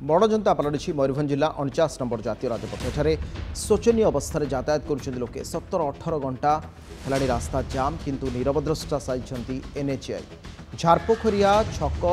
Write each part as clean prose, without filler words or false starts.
बड़जंता पलटि मयूरभंज जिला 49 नंबर जातीय राजपथ शोचनीय अवस्था यातायात कर लोके 17-18 घंटा है रास्ता जाम किंतु नीरवद्रष्टा साई एनएचआई झारपोखरिया छक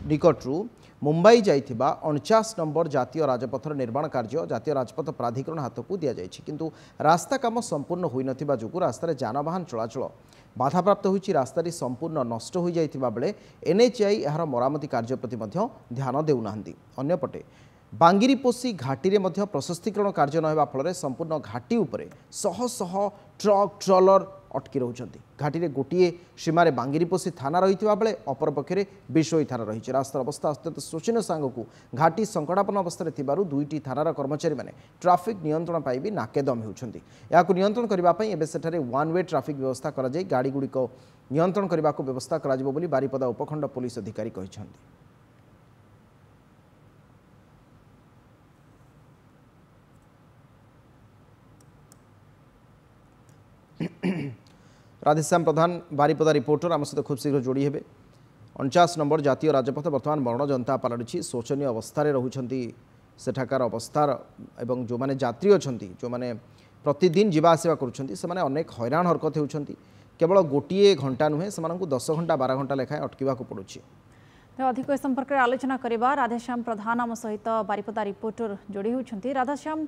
निकटू मुंबई जाइथिबा 49 नंबर जातीय राजपथर निर्माण कार्य जातीय राजपथ प्राधिकरण हाथ को दि जाइछि किंतु रास्ता काम संपूर्ण होई नथिबा जुगु रास्ता जानवाहन चलाचल बाधाप्राप्त होइछि रास्ता संपूर्ण नष्ट हो जाइथिबा बेले एनएचआई यार मरामती कार्य प्रति मध्य ध्यान देउनाहंती। अन्यपटे बांगिरीपोषी घाटी रे मध्य प्रशस्तीकरण कार्य न हेबा फल संपूर्ण घाटी उपरे शह शह ट्रक ट्रलर अटकी रोचंती। घाटी रे गोटिए सीमार बांगिरीपोषी थाना रही बेले अपर पक्षे बिशोई थाना रही रास्तार अवस्था अत्यंत शोचनीय सांगक घाटी संकटापन्न अवस्था दुईटी थानार कर्मचारी मैंने ट्राफिक नियंत्रण पाई भी नाकेदम होती। यहाँ नियंत्रण करने सेठारे वन वे ट्राफिक व्यवस्था कर गाड़ी गुड़िक नियंत्रण करने को व्यवस्था कर बारिपदा उपखंड पुलिस अधिकारी कहते। राधेश्याम प्रधान बारिपदा रिपोर्टर आम सहित खूब शीघ्र जोड़ी हे। 49 नंबर जातीय राजपथ बर्तमान मरण जनता पलटि शोचनीय अवस्था रोचंती सेठाकार अवस्था एवं जो माने यात्री अच्छा जो माने प्रतिदिन जीवा आसिबा करुछंती से माने अनेक हैरान हरकत होउछंती। केवल गोटे घंटा नुहे से 10 घंटा 12 घंटा लेखाएं अटकीवा को पड़ुछि। अधिक संपर्क में आलोचना करवा राधेश्याम प्रधान आम सहित बारिपदा रिपोर्टर जोड़ी होती। राधेश्याम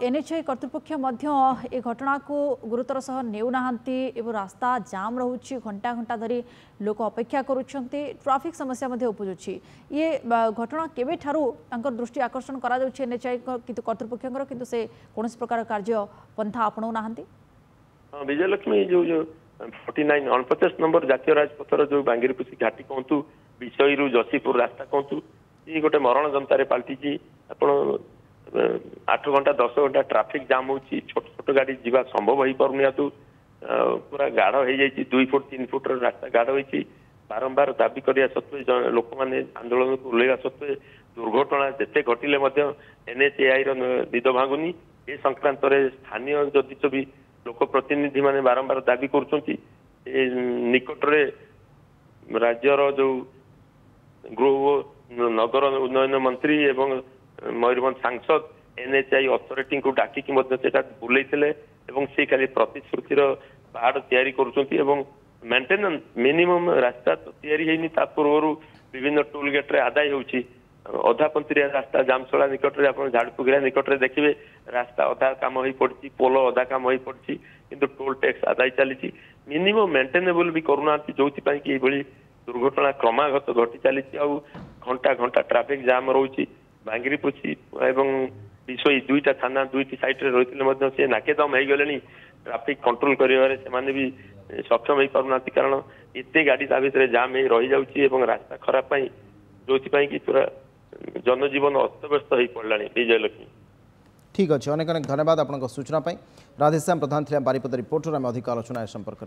एनएचआई कर्तृपक्ष ए घटना को गुरुतर सह नेउनाहांती एवं रास्ता जाम रोचे घंटा घंटा धरी लोक अपेक्षा करुछंती ट्राफिक समस्या उपजुची ये घटना केबे ठारू दृष्टि आकर्षण करा जाउछि एनएचआई किंतु कर्तृपक्षर किंतु से कौन प्रकार कार्य पंथा आपणाऊ नाहांती। विजयलक्ष्मी जो 49 नंबर जातीय राजपथर जो बांगिरीपोषी घाटी कहतु विषयरू जसीपुर रास्ता कहतु ये गोटे मरण जनतार पलटि आपण 8 घंटा 10 घंटा ट्राफिक जाम होची छोट छोट गाड़ी जीवा संभव हो पारुनी तू पूरा गाढ़ हो जाइए 2 फुट 3 फुट रास्ता गाढ़ होती बारंबार दाबी करिया सत्वे लोक मैंने आंदोलन को उल्लेखा सत्वे दुर्घटना जिते घटिले एनएचएआई निद भांगुनी ए संक्रांत स्थानीय जदि भी लोक प्रतिनिधि माने बारंबार दाबी कर निकटरे राज्यर जो गृह नगर उन्नयन मंत्री एवं मयूरभंज सांसद एनएचआई अथॉरिटी को डाकिकी बुलेइथिले एवं से खाली प्रतिश्रुतिर पहाड़ तैयारी करुछंती एवं मेंटेनेंस मिनिमम रास्ता तो तैयारी हेनी ता पूर्व विभिन्न टोल गेट रे आदाय होउची अधापंथीरिया रास्ता जामसला निकट रे आपण झाड़पुगिरा निकट रे देखिबे रास्ता अधा काम होई पड़ची पोल अधा काम होई पड़ची किंतु टोल टैक्स आदाय चली मिनिमम मेंटेनेबल भी करूना जोथि पई कि एभली दुर्घटना क्रमागत घटी चली घंटा घंटा ट्राफिक जाम रोची बांगिरीपोषी एवं विषय दुईटा थाना दुईटी साइड रे रहितले से नाकेदम हो गले ट्राफिक कंट्रोल करिवारे से माने भी सक्षम हो पारुना कारण एते गाड़ी ता भितर जाम हो रही जाउची एवं रास्ता खराब पई जोथि पई कि पूरा जनजीवन अस्तव्यस्त हो पड़ा। विजयलक्ष्मी ठीक अच्छे अनेक अनेक धन्यवाद आपन सूचना। राधेश्याम प्रधान बारिपदा रिपोर्टर आम अधिक आलोचना संपर्क।